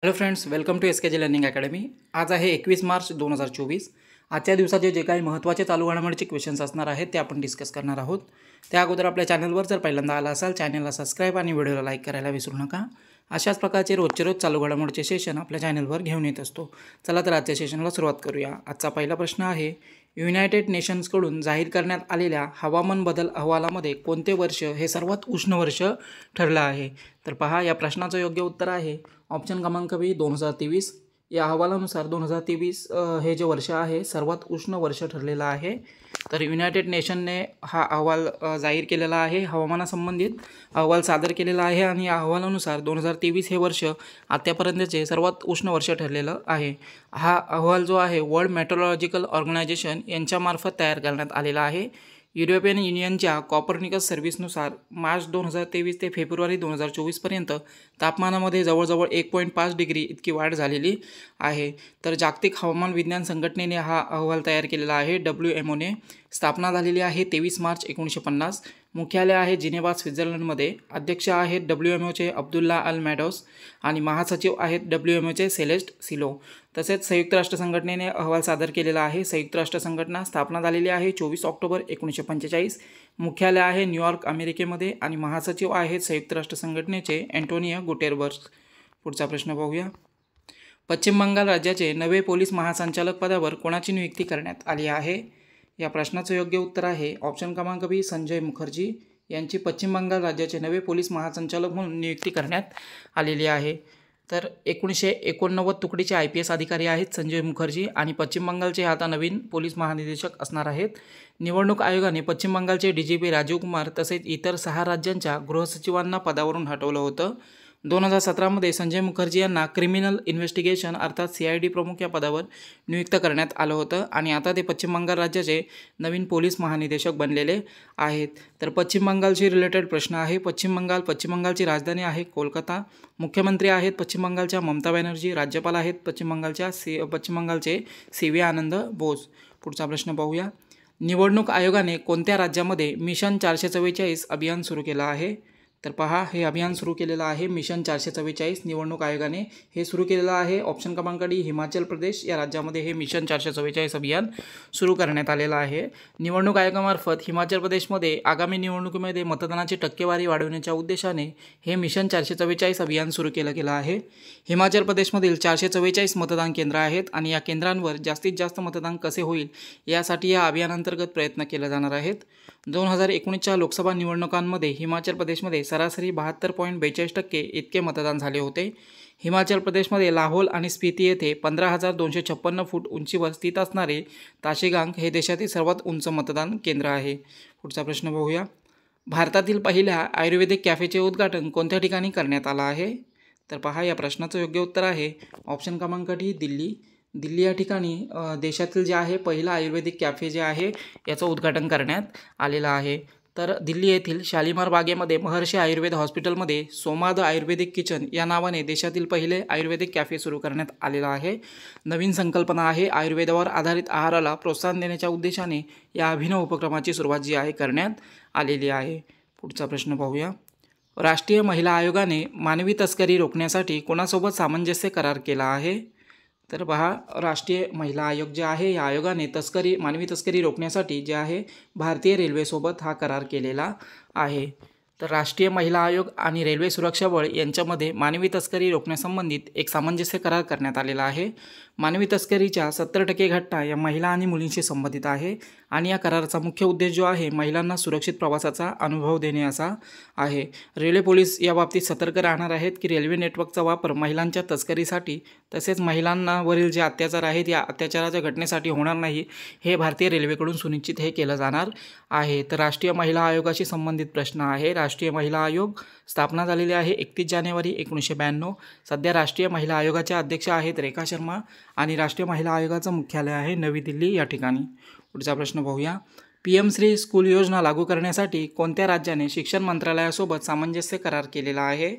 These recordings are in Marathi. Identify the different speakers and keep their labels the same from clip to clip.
Speaker 1: Hello friends, welcome to SKJ learning academy. आज आहे 21 मार्च 2024। आजच्या दिवसाचे जे काही महत्त्वाचे चालू घडामोडीचे क्वेश्चन्स असणार आहेत ते आपण डिस्कस करणार आहोत। त्या अगोदर आपल्या चॅनलवर जर पहिल्यांदा आला असाल चॅनलला सबस्क्राईब आणि व्हिडिओला लाईक करायला विसरू नका। अशाच प्रकारचे रोजचे रोज चालू घडामोडीचे सेशन आपल्या चॅनलवर घेऊन येत असतो। चला तर आजच्या सेशनला सुरुवात करूया। आजचा पहिला प्रश्न आहे, युनायटेड नेशन्सकडून जाहीर करण्यात आलेल्या हवामान बदल अहवालामध्ये कोणते वर्ष हे सर्वात उष्ण वर्ष ठरलं आहे? तर पहा, या प्रश्नाचं योग्य उत्तर आहे ऑप्शन क्रमांक बी 2023। या अहवालानुसार 2023 हे जे वर्ष आहे सर्वात उष्ण वर्ष ठरलेलं आहे। तर युनायटेड नेशनने हा अहवाल जाहीर केलेला आहे, हवामानासंबंधित अहवाल सादर केलेला आहे आणि या अहवालानुसार 2023 हे वर्ष आत्तापर्यंतचे सर्वात उष्ण वर्ष ठरलेलं आहे। हा अहवाल जो आहे वर्ल्ड मेट्रोलॉजिकल ऑर्गनायझेशन यांच्यामार्फत तयार करण्यात आलेला आहे। युरोपियन युनियनच्या कॉपर्निकस सर्व्हिसनुसार मार्च 2023 ते फेब्रुवारी 2024 पर्यंत तापमानामध्ये जवळजवळ 1.5 डिग्री इतकी वाढ झालेली आहे। तर जागतिक हवामान विज्ञान संघटनेने हा अहवाल तयार केलेला आहे। WMOने स्थापना झालेली आहे 23 मार्च 1950। मुख्यालय आहे जिनेवा, स्वित्झर्लंडमध्ये। अध्यक्ष आहेत WMOचे अब्दुल्ला अल मॅडोस आणि महासचिव आहेत WMOचे सेलेस्ट सिलो। तसेच संयुक्त राष्ट्र संघटनेने अहवाल सादर केलेला आहे। संयुक्त राष्ट्र संघटना स्थापना झालेली आहे 24 ऑक्टोबर 1945। मुख्यालय आहे न्यूयॉर्क, अमेरिकेमध्ये आणि महासचिव आहेत संयुक्त राष्ट्र संघटनेचे अँटोनियो गुटेरबर्ग। पुढचा प्रश्न पाहूया। पश्चिम बंगाल राज्याचे नवे पोलीस महासंचालक पदावर कोणाची नियुक्ती करण्यात आली आहे? या प्रश्नाचं योग्य उत्तर आहे ऑप्शन क्रमांक बी, संजय मुखर्जी यांची पश्चिम बंगाल राज्याचे नवे पोलीस महासंचालक म्हणून नियुक्ती करण्यात आलेली आहे। तर 1989 तुकडीचे IPS अधिकारी आहेत संजय मुखर्जी आणि पश्चिम बंगालचे आता नवीन पोलीस महानिदेशक असणार आहेत। निवडणूक आयोगाने पश्चिम बंगालचे DGP राजीव कुमार तसेच इतर 6 राज्यांच्या गृहसचिवांना पदावरून हटवलं होतं। 2017 संजय मुखर्जी यांना क्रिमिनल इन्व्हेस्टिगेशन अर्थात CID प्रमुख या पदावर नियुक्त करण्यात आलं होतं आणि आता ते पश्चिम बंगाल राज्याचे नवीन पोलीस महानिदेशक बनलेले आहेत। तर पश्चिम बंगालशी रिलेटेड प्रश्न आहे। पश्चिम बंगालची राजधानी आहे कोलकाता। मुख्यमंत्री आहेत पश्चिम बंगालच्या ममता बॅनर्जी। राज्यपाल आहेत पश्चिम बंगालचे CV आनंद बोस। पुढचा प्रश्न पाहूया। निवडणूक आयोगाने कोणत्या राज्यामध्ये मिशन 444 अभियान सुरू केलं आहे? तर पहा, हे अभियान सुरू केलेलं आहे मिशन 444 निवडणूक आयोगाने हे सुरू केलेलं आहे। ऑप्शन क्रमांक डी, हिमाचल प्रदेश या राज्यामध्ये हे मिशन 444 अभियान सुरू करण्यात आलेलं आहे। निवडणूक आयोगामार्फत हिमाचल प्रदेशमध्ये आगामी निवडणुकीमध्ये मतदानाची टक्केवारी वाढवण्याच्या उद्देशाने हे मिशन 444 अभियान सुरू केलं गेलं आहे। हिमाचल प्रदेशमधील 444 मतदान केंद्र आहेत आणि या केंद्रांवर जास्तीत जास्त मतदान कसे होईल यासाठी या अभियानांतर्गत प्रयत्न केले जाणार आहेत। 2019च्या लोकसभा निवडणुकांमध्ये हिमाचल प्रदेशमध्ये सरासरी 72.42% इतके मतदान झाले होते। हिमाचल प्रदेशमध्ये लाहौल आणि स्पिती येथे 15,256 फूट उंचीवर स्थित असणारे ताशीगांग हे देशातील सर्वात उंच मतदान केंद्र आहे। पुढचा प्रश्न पाहूया। भारतातील पहिल्या आयुर्वेदिक कॅफेचे उद्घाटन कोणत्या ठिकाणी करण्यात आलं आहे? तर पहा, या प्रश्नाचं योग्य उत्तर आहे ऑप्शन क्रमांक डी, दिल्ली या ठिकाणी देशातील जे आहे पहिला आयुर्वेदिक कॅफे जे आहे याचं उद्घाटन करण्यात आलेलं आहे। तर दिल्ली येथील शालीमार बागेमध्ये महर्षी आयुर्वेद हॉस्पिटलमध्ये सोमाद आयुर्वेदिक किचन या नावाने देशातील पहिले आयुर्वेदिक कॅफे सुरू करण्यात आलेला आहे। नवीन संकल्पना आहे। आयुर्वेदावर आधारित आहाराला प्रोत्साहन देण्याच्या उद्देशाने या अभिनव उपक्रमाची सुरुवात जी आहे करण्यात आलेली आहे। पुढचा प्रश्न पाहूया। राष्ट्रीय महिला आयोगाने मानवी तस्करी रोखण्यासाठी कोणासोबत सामंजस्य करार केला आहे? तर पहा, राष्ट्रीय महिला आयोग जे आहे या आयोगाने मानवी तस्करी रोखण्यासाठी जे आहे भारतीय रेल्वेसोबत हा करार केलेला आहे। तर राष्ट्रीय महिला आयोग आणि रेल्वे सुरक्षा बळ यांच्यामध्ये मानवी तस्करी रोखण्यासंबंधित एक सामंजस्य करार करण्यात आलेला आहे। मानवी तस्करीच्या 70% घटना या महिला आणि मुलींशी संबंधित आहे आणि या कराराचा मुख्य उद्देश जो आहे महिलांना सुरक्षित प्रवासाचा अनुभव देणे असा आहे। रेल्वे पोलीस या बाबतीत सतर्क राहणार आहेत की रेल्वे नेटवर्कचा वापर महिलांच्या तस्करीसाठी तसेच महिलांवरील जे अत्याचार आहेत या अत्याचाराच्या घटनेसाठी होणार नाही हे भारतीय रेल्वेकडून सुनिश्चित हे केलं जाणार आहे। तर राष्ट्रीय महिला आयोगाशी संबंधित प्रश्न आहे। राष्ट्रीय महिला आयोग स्थापना झालेली आहे 31 जानेवारी 1992। सध्या राष्ट्रीय महिला आयोगाच्या अध्यक्ष आहेत रेखा शर्मा आणि राष्ट्रीय महिला आयोगाचं मुख्यालय आहे नवी दिल्ली या ठिकाणी। पुढचा प्रश्न पाहूया। PM श्री स्कूल योजना लागू करण्यासाठी कोणत्या राज्याने शिक्षण मंत्रालयासोबत सामंजस्य करार केलेला आहे?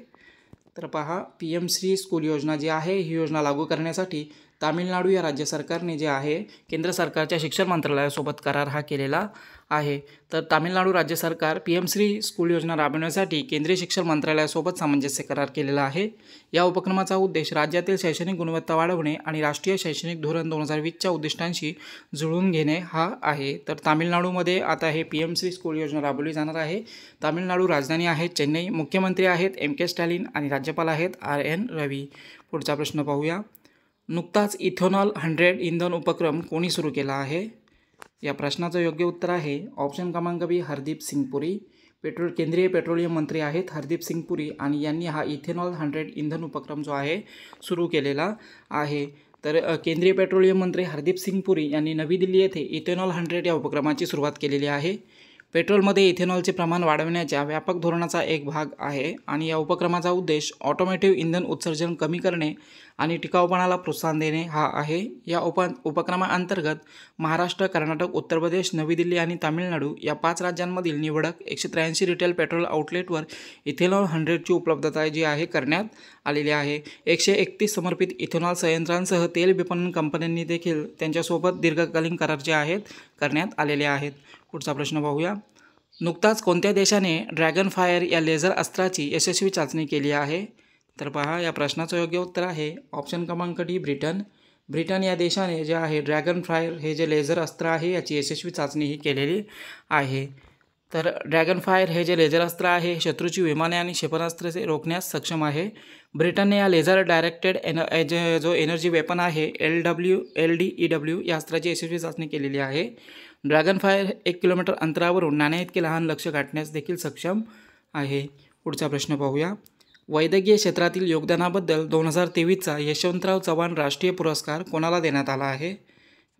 Speaker 1: तर पहा, PM श्री स्कूल योजना जी आहे ही योजना लागू करण्यासाठी तामिळनाडू या राज्य सरकारने जे आहे केंद्र सरकारच्या शिक्षण मंत्रालयासोबत करार हा केलेला आहे. तर तामिळनाडू राज्य सरकार PM श्री स्कूल योजना राबविण्यासाठी केंद्रीय शिक्षण मंत्रालयासोबत सामंजस्य करार केलेला आहे. या उपक्रमाचा उद्देश राज्यातील शैक्षणिक गुणवत्ता वाढवणे आणि राष्ट्रीय शैक्षणिक धोरण 2020च्या उद्दिष्टांशी जुळवून घेणे हा आहे. तर तामिळनाडूमध्ये आता हे PM श्री स्कूल योजना राबवली जाणार आहे. तामिळनाडू राजधानी आहे चेन्नई, मुख्यमंत्री आहेत MK स्टॅलिन आणि राज्यपाल आहेत RN रवी. पुढचा प्रश्न पाहूया. नुकताच इथेनॉल 100 इंधन उपक्रम कोणी सुरू केला आहे? या प्रश्नाचं योग्य उत्तर आहे ऑप्शन क्रमांक बी हरदीप सिंग पुरी. केंद्रीय पेट्रोलियम मंत्री आहेत हरदीप सिंग पुरी आणि यांनी हा इथेनॉल 100 इंधन उपक्रम जो आहे सुरू केलेला आहे. तर केंद्रीय पेट्रोलियम मंत्री हरदीप सिंग पुरी यांनी नवी दिल्ली येथे इथेनॉल 100 या उपक्रमाची सुरुवात केलेली आहे. पेट्रोलमध्ये इथेनॉलचे प्रमाण वाढवण्याच्या व्यापक धोरणाचा एक भाग आहे आणि या उपक्रमाचा उद्देश ऑटोमोटिव्ह इंधन उत्सर्जन कमी करणे आणि टिकाऊपणाला प्रोत्साहन देणे हा आहे. या उपक्रमाअंतर्गत महाराष्ट्र, कर्नाटक, उत्तर प्रदेश, नवी दिल्ली आणि तामिळनाडू या 5 राज्यांमधील निवडक 183 रिटेल पेट्रोल आउटलेटवर इथेनॉल 100ची उपलब्धता जी आहे करण्यात आलेली आहे. 131 समर्पित इथेनॉल संयंत्रांसह तेल विपणन कंपन्यांनी देखील त्यांच्यासोबत दीर्घकालीन करार जे आहेत करण्यात आलेले आहेत. पुढचा प्रश्न पाहूया. नुकताच कोणत्या देशाने ड्रॅगन फायर या लेझर अस्त्राची यशस्वी चाचणी केली आहे? तर पहा, या प्रश्नाचं योग्य उत्तर आहे ऑप्शन क्रमांक डी ब्रिटन. ब्रिटन या देशाने जे आहे ड्रॅगन फायर हे जे लेझर अस्त्र आहे याची यशस्वी चाचणी ही केलेली आहे. तर ड्रॅगन फायर हे जे लेझर अस्त्र आहे शत्रूची विमाने आणि क्षेपणास्त्रे रोखण्यास सक्षम आहे. ब्रिटनने या लेझर डायरेक्टेड जो एनर्जी वेपन आहे LDEW या अस्त्राची यशस्वी चाचणी केलेली आहे. ड्रॅगन फायर 1 किलोमीटर अंतरावरून नाण्याइतके लहान लक्ष्य गाठण्यास देखील सक्षम आहे. पुढचा प्रश्न पाहूया. वैद्यकीय क्षेत्रातील योगदानाबद्दल 2023चा यशवंतराव चव्हाण राष्ट्रीय पुरस्कार कोणाला देण्यात आला आहे?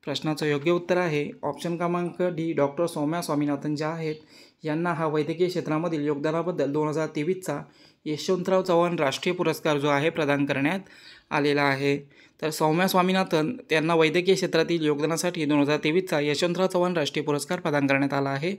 Speaker 1: प्रश्नाचं योग्य उत्तर आहे ऑप्शन क्रमांक डी डॉक्टर सौम्या स्वामीनाथन ज्या आहेत यांना हा वैद्यकीय क्षेत्रामधील योगदानाबद्दल 2023चा यशवंतराव चव्हाण राष्ट्रीय पुरस्कार जो आहे प्रदान करण्यात आलेला आहे. तर सौम्या स्वामीनाथन त्यांना वैद्यकीय क्षेत्रातील योगदानासाठी 2023चा यशवंतराव चव्हाण राष्ट्रीय पुरस्कार प्रदान करण्यात आला आहे.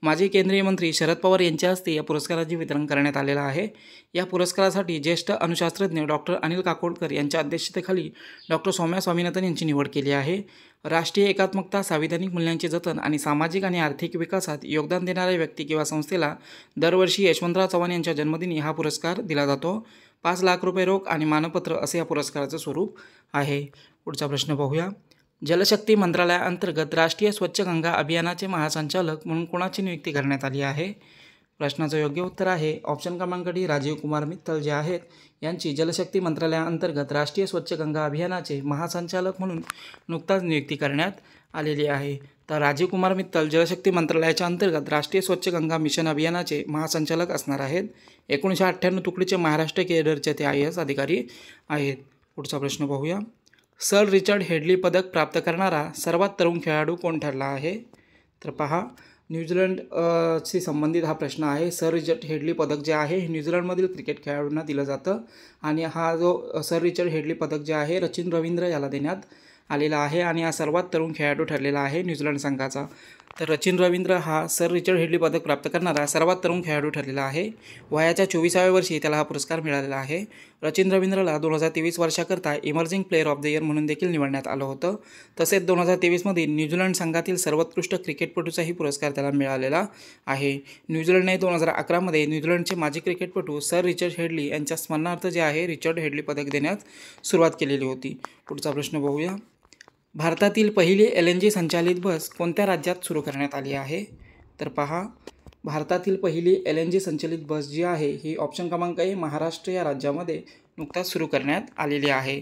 Speaker 1: माजी केंद्रीय मंत्री शरद पवार यांच्या हस्ते या पुरस्काराचे वितरण करण्यात आलेलं आहे. या पुरस्कारासाठी ज्येष्ठ अणुशास्त्रज्ञ डॉक्टर अनिल काकोडकर यांच्या अध्यक्षतेखाली डॉक्टर सौम्या स्वामीनाथन यांची निवड केली आहे. राष्ट्रीय एकात्मकता, संविधानिक मूल्यांचे जतन आणि सामाजिक आणि आर्थिक विकासात योगदान देणाऱ्या व्यक्ती किंवा संस्थेला दरवर्षी यशवंतराव चव्हाण यांच्या जन्मदिनी हा पुरस्कार दिला जातो. 5 लाख रुपये रोख आणि मानपत्र असे या पुरस्काराचं स्वरूप आहे. पुढचा प्रश्न पाहूया. जलशक्ती मंत्रालयाअंतर्गत राष्ट्रीय स्वच्छ गंगा अभियानाचे महासंचालक म्हणून कोणाची नियुक्ती करण्यात आली आहे? प्रश्नाचं योग्य उत्तर आहे ऑप्शन क्रमांक डी राजीव कुमार मित्तल जे आहेत यांची जलशक्ती मंत्रालयाअंतर्गत राष्ट्रीय स्वच्छ गंगा अभियानाचे महासंचालक म्हणून नुकताच नियुक्ती करण्यात आलेली आहे. तर राजीव कुमार मित्तल जलशक्ती मंत्रालयाच्या अंतर्गत राष्ट्रीय स्वच्छ गंगा मिशन अभियानाचे महासंचालक असणार आहेत. 1998 तुकडीचे महाराष्ट्र केडरचे ते IAS अधिकारी आहेत. पुढचा प्रश्न पाहूया. सर रिचर्ड हेडली पदक प्राप्त करणारा सर्वात तरुण खेळाडू कोण ठरला आहे? तर पहा, न्यूझीलंडशी संबंधित हा प्रश्न आहे. सर रिचर्ड हेडली पदक जे आहे हे न्यूझीलंडमधील क्रिकेट खेळाडूंना दिलं जातं आणि हा जो सर रिचर्ड हेडली पदक जे आहे रचिन रवींद्र याला देण्यात आलेला आहे आणि हा सर्वात तरुण खेळाडू ठरलेला आहे न्यूझीलंड संघाचा. तर रचिन रवींद्र हा सर रिचर्ड हेडली पदक प्राप्त करणारा सर्वात तरुण खेळाडू ठरलेला आहे. वयाच्या 24व्या वर्षी त्याला हा पुरस्कार मिळालेला आहे. रचिन रवींद्रला 2023 वर्षाकरता emerging player of the year म्हणून देखील निवडण्यात आलं होतं. तसेच 2023मध्ये न्यूझीलंड संघातील सर्वोत्कृष्ट क्रिकेटपटूचाही पुरस्कार त्याला मिळालेला आहे. न्यूझीलंडने 2011मध्ये न्यूझीलंडचे माजी क्रिकेटपटू सर रिचर्ड हेडली यांच्या स्मरणार्थ जे आहे रिचर्ड हेडली पदक देण्यास सुरुवात केलेली होती. पुढचा प्रश्न पाहूया. भारतातील पहिली LNG संचालित बस कोणत्या राज्यात सुरू करण्यात आली आहे? तर पहा, भारतातील पहिली LNG संचालित बस जी आहे ही ऑप्शन क्रमांक ए महाराष्ट्र या राज्यामध्ये नुकताच सुरू करण्यात आलेली आहे.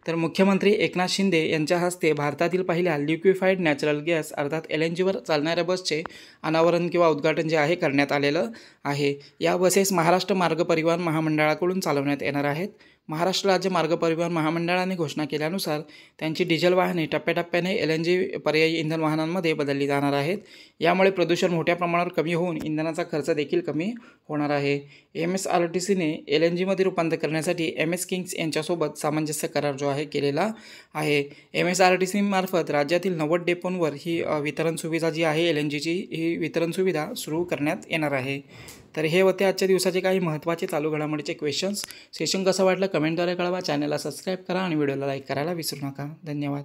Speaker 1: तर मुख्यमंत्री एकनाथ शिंदे यांच्या हस्ते भारतातील पहिल्या लिक्विफाईड नॅचरल गॅस अर्थात LNGवर चालणाऱ्या बसचे अनावरण किंवा उद्घाटन जे आहे करण्यात आलेलं आहे. या बसेस महाराष्ट्र मार्ग परिवहन महामंडळाकडून चालवण्यात येणार आहेत. महाराष्ट्र राज्य मार्ग परिवहन महामंडळाने घोषणा केल्यानुसार त्यांची डिझेल वाहने टप्प्याटप्प्याने LNG पर्यायी इंधन वाहनांमध्ये बदलली जाणार आहेत. यामुळे प्रदूषण मोठ्या प्रमाणावर कमी होऊन इंधनाचा खर्च देखील कमी होणार आहे. MSRTCने LNGमध्ये रूपांतर करण्यासाठी MS किंग्स यांच्यासोबत सामंजस्य करार जो आहे केलेला आहे. MSRTC मार्फत राज्यातील 90 डेपोंवर ही वितरण सुविधा जी आहे LNGची ही वितरण सुविधा सुरू करण्यात येणार आहे. तर हे होते आजच्या दिवसाचे काही महत्त्वाचे चालू घडामोडीचे क्वेश्चन्स. सेशन कसं वाटलं कमेंटद्वारे कळवा. चॅनलला सबस्क्राईब करा आणि व्हिडिओला लाईक करायला विसरू नका. धन्यवाद.